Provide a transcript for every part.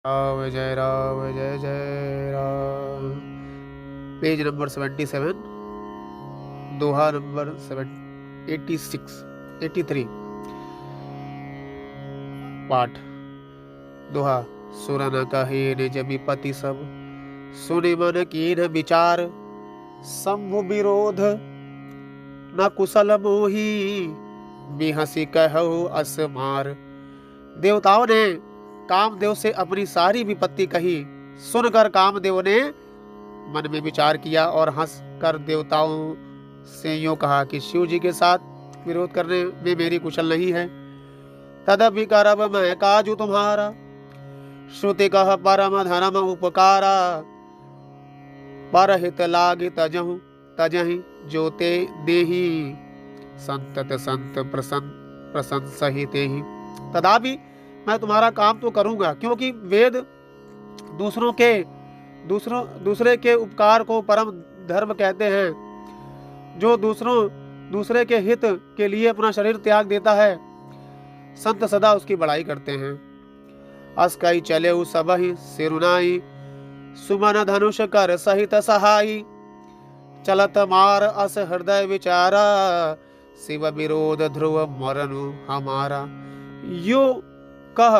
राम जय जय Ram. Page number 77, दोहा number 86 83। पाठ। दोहा। सुर न कहे निज विपति सब, सुनि मन कीन विचार। शंभु विरोध न कुशल मोही, बिहसी कहु अस मार। देवताओं ने कामदेव से अपनी सारी विपत्ति कही। सुनकर कामदेव ने मन में विचार किया और हंसकर देवताओं से यूं कहा कि शिव जी के साथ विरोध करने में मेरी कुशल नहीं है। तदपि करब मैं काजू तुम्हारा, श्रुति कह परम धर्म उपकारा। परहित लाग तजहु तजहि, जोते देही संतत संत प्रसन्न तेहि। तदापि मैं तुम्हारा काम तो करूंगा, क्योंकि वेद दूसरे के उपकार को परम धर्म कहते हैं। जो दूसरे के हित के लिए अपना शरीर त्याग देता है, संत सदा उसकी बड़ाई करते हैं। अस कई चले सबहि सिरुनाई, सुमन धनुष कर सहित सहाई। चलत मार अस हृदय विचारा, शिव विरोध ध्रुव मरनु हमारा। यो कह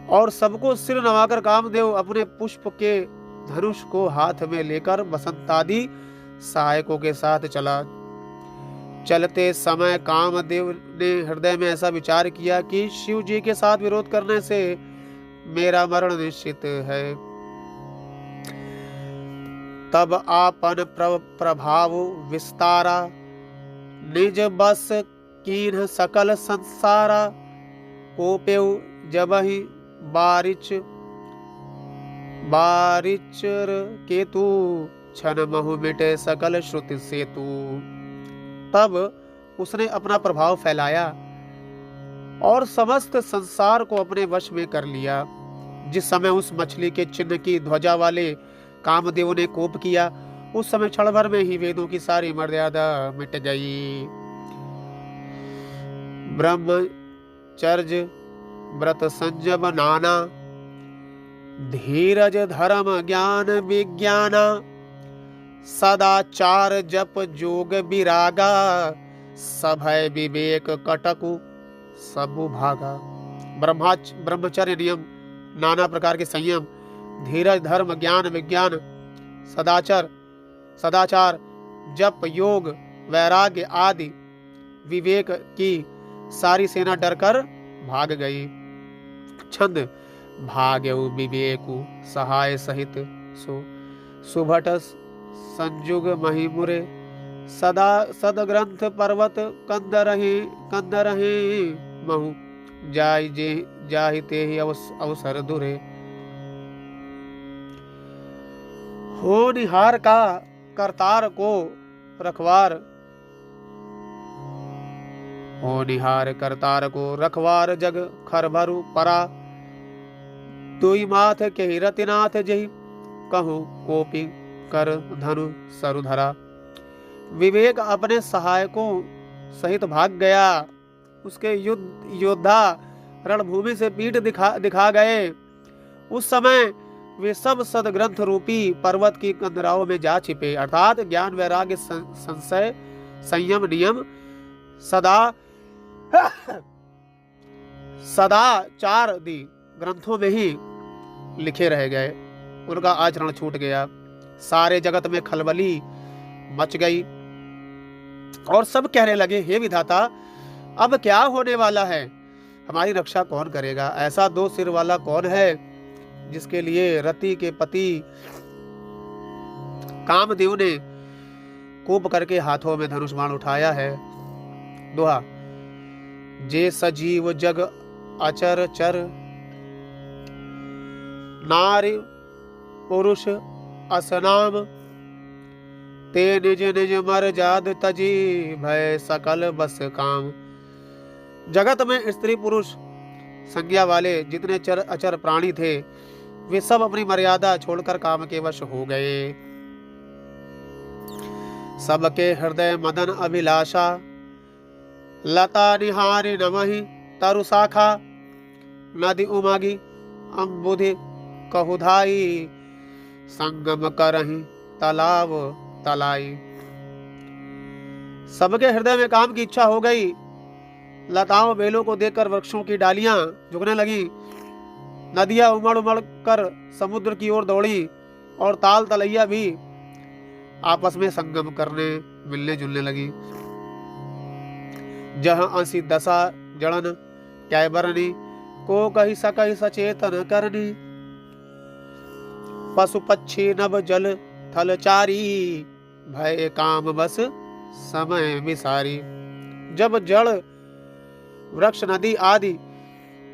और सबको सिर नवाकर कामदेव अपने पुष्प के धनुष को हाथ में लेकर बसंतादि सहायकों के साथ चला। चलते समय कामदेव ने हृदय में ऐसा विचार किया कि शिव जी के साथ विरोध करने से मेरा मरण निश्चित है। तब आपन प्रभाव विस्तारा, निज बस कीन्ह सकल संसारा। कोपेउ जबहि बारिचर केतु, क्षण महु मिटे सकल श्रुति सेतु। तब उसने अपना प्रभाव फैलाया और समस्त संसार को अपने वश में कर लिया। जिस समय उस मछली के चिन्ह की ध्वजा वाले कामदेव ने कोप किया, उस समय क्षण भर में ही वेदों की सारी मर्यादा मिट गई। ब्रह्मचर्य व्रत संयम नाना, धीरज धर्म ज्ञान विज्ञाना। सदाचार जप जोग विरागा, सभय विवेक कटकु सबु भागा। ब्रह्मचर्य नियम, नाना प्रकार के संयम, धीरज धर्म ज्ञान विज्ञान, सदाचार जप योग वैराग्य आदि विवेक की सारी सेना डरकर भाग गई। छंद। भाग्यउ विवेकु सहाय सहित, सो सुभट संजुग महिमुरे। सदा सदग्रंथ पर्वत कंदरहि महु, जाहि तेहि अवसर दुरे। होनिहार का करतार को रखवार, होनिहार करतार को रखवार। जग खरभरु परा, दुई माथ के रतिनाथ जही। कहूँ कोपी कर धनु सरुधरा। विवेक अपने सहायकों सहित भाग गया। उसके योद्धा रणभूमि से पीठ दिखा गए। उस समय वे सब सदग्रंथ रूपी पर्वत की कंदराओं में जा छिपे, अर्थात ज्ञान वैराग्य संशय संयम नियम सदाचार आदि ग्रंथों में ही लिखे रह गए। उनका आचरण छूट गया। सारे जगत में खलबली मच गई और सब कहने लगे, हे विधाता, अब क्या होने वाला है? हमारी रक्षा कौन करेगा? ऐसा दो सिर वाला कौन है जिसके लिए रति के पति कामदेव ने कोप करके हाथों में धनुष बाण उठाया है। दोहा। जे सजीव जग अचर चर, नारी पुरुष असनाम। ते निज निज मर जाद तजी, भय सकल बस काम। जगत में स्त्री पुरुष संज्ञा वाले जितने चर अचर प्राणी थे, वे सब अपनी मर्यादा छोड़कर काम के वश हो गए। सबके हृदय मदन अभिलाषा, लता निहारी नमहि तरु शाखा। नदी उमागी अम्बुधि कहुधाई, संगम करहि तालाब तलाई। सबके हृदय में काम की इच्छा हो गई। लताओं बेलों को देखकर वृक्षों की डालियां झुकने लगी, नदियां उमड़ उमड़ कर समुद्र की ओर दौड़ी और ताल तलैया भी आपस में संगम करने मिलने जुलने लगी। जहाँ अंसी दशा जड़न कैबरनी, को कही सकहि सचेतन करनी। पशु पक्षी नभ जल थल चारी, भय काम बस समय विसारी। जब जड़ वृक्ष नदी आदि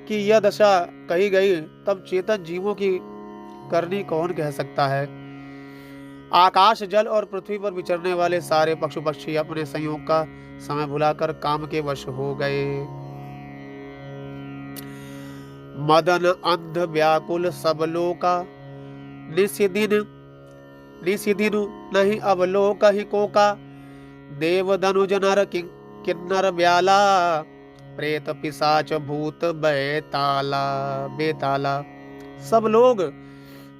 की यह दशा कही गई, तब चेतन जीवों की करनी कौन कह सकता है। आकाश जल और पृथ्वी पर विचरने वाले सारे पशु पक्षी अपने संयोग का समय भुलाकर काम के वश हो गए। मदन अंध व्याकुल सब लोका, निशिदिनु नहीं अवलोक ही कोका। देव धनुज नर किन्नर ब्याला, प्रेत पिशाच भूत बेताला। सब लोग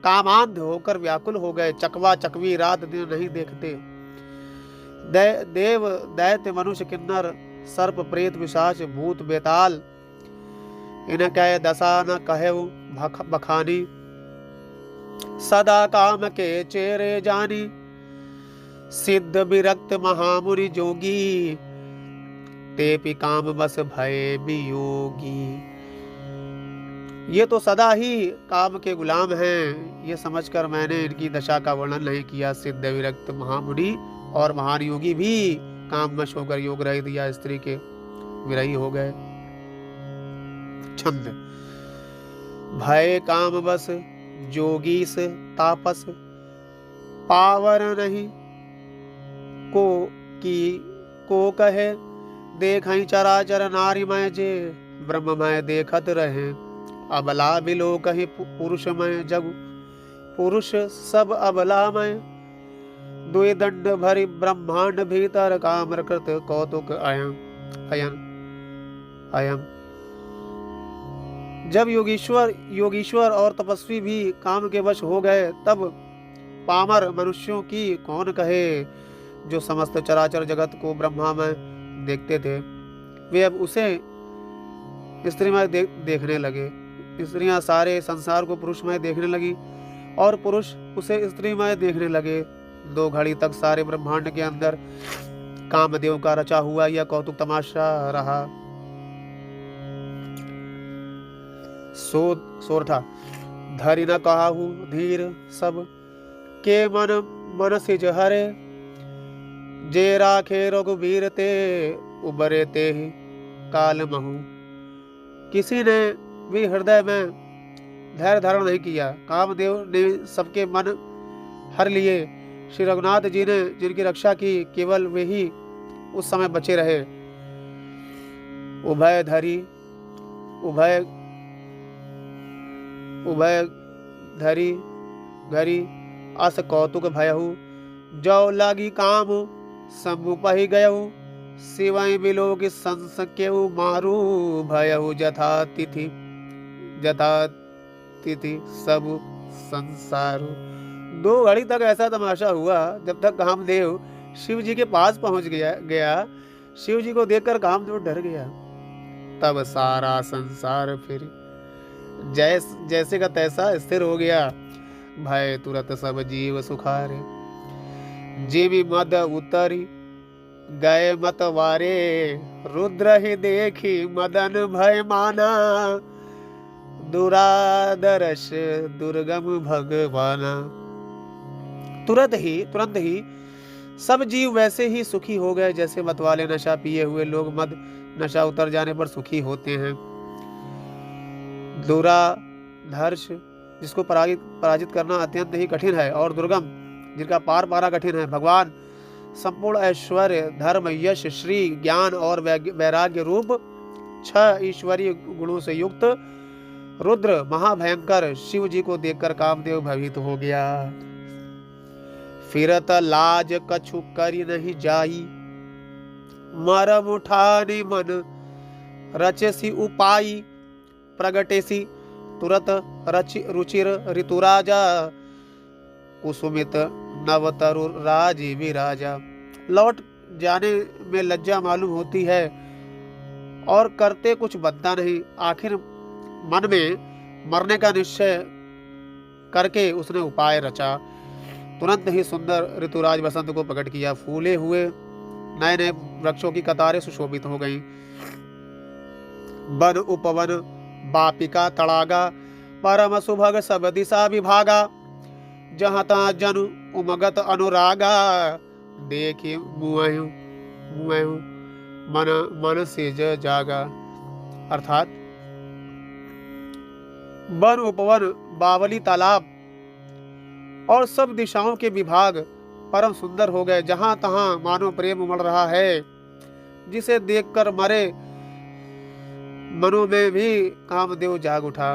कामांध होकर व्याकुल हो गए। चकवा चकवी रात दिन नहीं देखते। देव दैत्य मनुष्य किन्नर सर्प प्रेत पिशाच भूत बेताल, इन्हें कह दशा न कहे बखानी। सदा काम के चेरे जानी, सिद्ध विरक्त महामुनि जोगी। तेपि काम बस भय वियोगी। ये तो सदा ही काम के गुलाम हैं, ये समझकर मैंने इनकी दशा का वर्णन नहीं किया। सिद्ध विरक्त महामुनि और महान योगी भी कामवश होकर योग रहित या स्त्री के विरही हो गए। छंद। भय काम बस जोगीस तापस, पावर नहीं को कहे। देखहि चराचर नारीमय जे, ब्रह्ममय देखत रहे। अबला बिलोकहि पुरुषमय जगु, पुरुष सब अबलामय। दुई दंड भरी ब्रह्मांड भीतर, कामकृत कौतुक अयम। जब योगीश्वर और तपस्वी भी काम के वश हो गए, तब पामर मनुष्यों की कौन कहे, जो समस्त चराचर जगत को ब्रह्मा में देखते थे। वे अब उसे स्त्रीमय देखने लगे। स्त्रियां सारे संसार को पुरुषमय देखने लगी और पुरुष उसे स्त्रीमय देखने लगे। 2 घड़ी तक सारे ब्रह्मांड के अंदर कामदेव का रचा हुआ यह कौतुक तमाशा रहा। सोरठा। धरि न कहाहु धीर सब, के मन सिज हरे। जे राखे रघुवीर ते, उबरे ते काल महु। किसी ने भी हृदय में धैर्य धारण नहीं किया। कामदेव ने सबके मन हर लिए। श्री रघुनाथ जी ने जिनकी रक्षा की, केवल वे ही उस समय बचे रहे। उभय धरी घरी अस कौतुक भयहु। जो लागी काम समुपहि गयहु, सिवाय बिलोक संसकेहु मारू। भयहु जथा तिथि सब संसारू। 2 घड़ी तक ऐसा तमाशा हुआ, जब तक कामदेव शिव जी के पास पहुंच गया। शिव जी को देखकर कामदेव डर गया। तब सारा संसार फिर जैसे का तैसा स्थिर हो गया। भय तुरत सब जीव सुखारे, जीवी मद उतरी गए मतवारे। रुद्र ही देखी मदन भय माना, दुरादर्श दुर्गम भगवाना। तुरंत ही सब जीव वैसे ही सुखी हो गए जैसे मतवाले नशा पिए हुए लोग मद नशा उतर जाने पर सुखी होते हैं। दुराधर्ष, जिसको पराजित करना अत्यंत ही कठिन है, और दुर्गम, जिनका पार पाना कठिन है। भगवान संपूर्ण ऐश्वर्य, धर्म, यश, श्री, ज्ञान और वैराग्य रूप 6 ईश्वरीय गुणों से युक्त रुद्र महाभयंकर शिव जी को देखकर कामदेव भयभीत हो गया। फिरत लाज कछु करि नहीं जाई, मरम उठानी मन रचेसी उपाई। प्रगटेसी तुरत रुचिर ऋतुराजा, कुसुमित नवतरु राजी विराजा। लौट जाने में लज्जा मालूम होती है और करते कुछ बनता नहीं। आखिर मन में मरने का निश्चय करके उसने उपाय रचा। तुरंत ही सुंदर ऋतुराज बसंत को प्रकट किया। फूले हुए नए नए वृक्षों की कतारें सुशोभित हो गईं। वन उपवन बापिका तड़ागा, परम सुभग सब दिशा विभागा। जहाँ तहाँ जन उमगत अनुरागा, देखी मुआहु मुआहु मन मन से जागा। अर्थात वन उपवन बावली तालाब और सब दिशाओं के विभाग परम सुंदर हो गए। जहां तहां मानो प्रेम उमड़ रहा है, जिसे देखकर मरे मनो में भी कामदेव जाग उठा।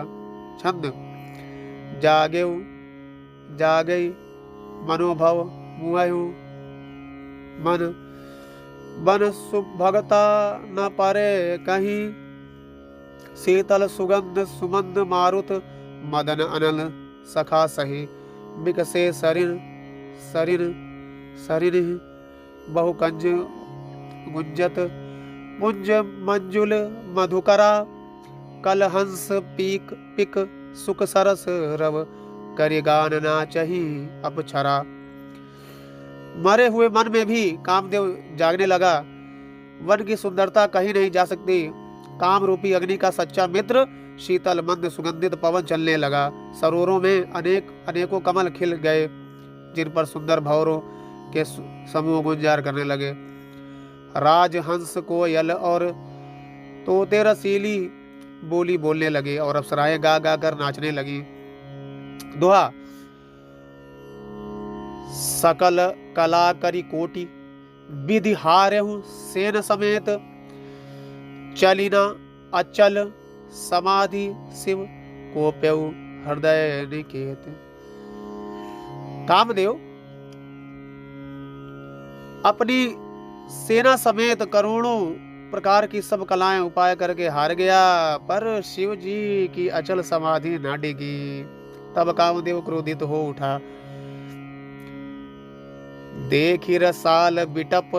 छंद जागेउ जागई मनोभव मुआयु मन, बन सुभगता न पारे कहीं। शीतल सुगंध सुमंद मारुत, मदन अनल सखा सही। बिकसे सरिन सरिन सरिन, बहुकंज गुंजत पुंज मंजुल मधुकरा। कल हंस पीक पिक सुख सरस रव, करि गान नाचहि अपछरा। मरे हुए मन में भी कामदेव जागने लगा। वन की सुंदरता कहीं नहीं जा सकती। काम रूपी अग्नि का सच्चा मित्र शीतल मंद सुगंधित पवन चलने लगा। सरोवरों में अनेकों कमल खिल गए, जिन पर सुंदर भंवरों के समूह गुंजार करने लगे। राजहंस कोयल और तोते रसीली बोली बोलने लगे और अप्सराएं गा गा कर नाचने लगी। दोहा सकल कला करी कोटि, विधि हारहु सेन समेत। चलिना अचल समाधि शिव, कोप्यउ हृदय निकेत। कामदेव अपनी सेना समेत करोड़ों प्रकार की सब कलाएं उपाय करके हार गया, पर शिव जी की अचल समाधि न डिगी। तब कामदेव क्रोधित हो उठा। देखी रसाल बिटप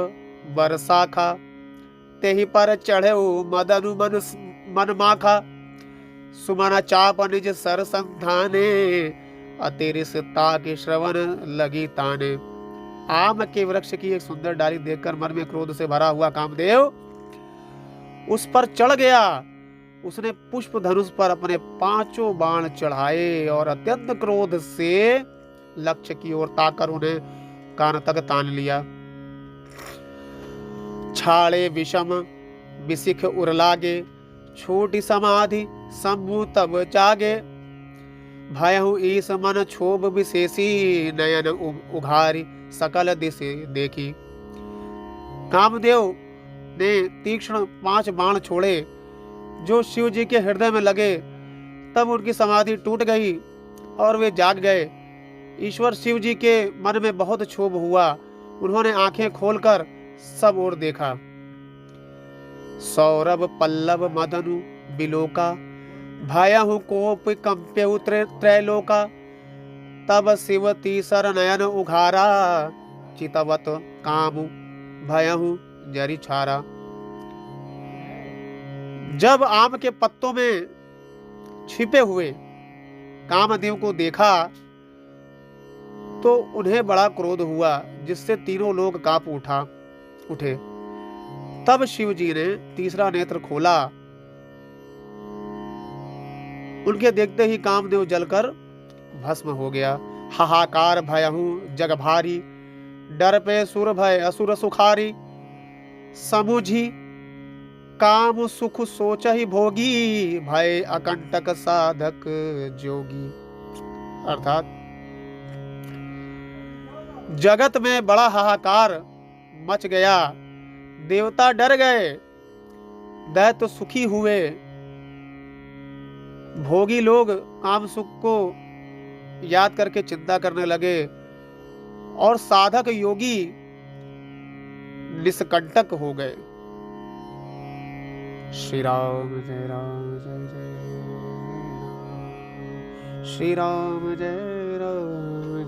बरसाखा, तेहि पर चढ़े मदनु मन माखा। सुमन चाप निज सर संधाने, अतिरिसता के श्रवण लगी ताने। आम के वृक्ष की एक सुंदर डाली देखकर मन में क्रोध से भरा हुआ कामदेव उस पर चढ़ गया। उसने पुष्प धनुष पर अपने 5 बाण चढ़ाए और अत्यंत क्रोध से लक्ष्य की ओर ताकर उन्हें कान तक तान लिया। छाड़े विषम विशिख उरलागे, छोटी समाधि शंभु तब जागे। भयहु ईस मन क्षोभ विशेषी, नयन उघारी सकल दिशे देखी। कामदेव ने तीक्ष्ण 5 बाण छोड़े जो शिव जी के हृदय में लगे। तब उनकी समाधि टूट गई और वे जाग गए। ईश्वर शिव जी के मन में बहुत क्षोभ हुआ। उन्होंने आंखें खोलकर सब ओर देखा। सौरभ पल्लव मदनु बिलोका, भयहु कोप कंप्यउ त्रैलोका। तब शिव तीसर नयन उघारा, चितवत कामु भयहु जरि छारा। जब आम के पत्तों में छिपे हुए कामदेव को देखा तो उन्हें बड़ा क्रोध हुआ, जिससे तीनों लोग कांप उठे। तब शिव जी ने तीसरा नेत्र खोला। उनके देखते ही कामदेव जलकर भस्म हो गया। हाहाकार भयहु जग भारी, डर पे सुर भय असुर सुखारी। समुझी काम सुख सोच ही भोगी, भय अकंटक साधक जोगी। अर्थात जगत में बड़ा हाहाकार मच गया। देवता डर गए, दैत्य सुखी हुए, भोगी लोग काम सुख को याद करके चिंता करने लगे और साधक योगी निष्कंटक हो गए। श्री राम जय राम जय जय। श्री राम जय राम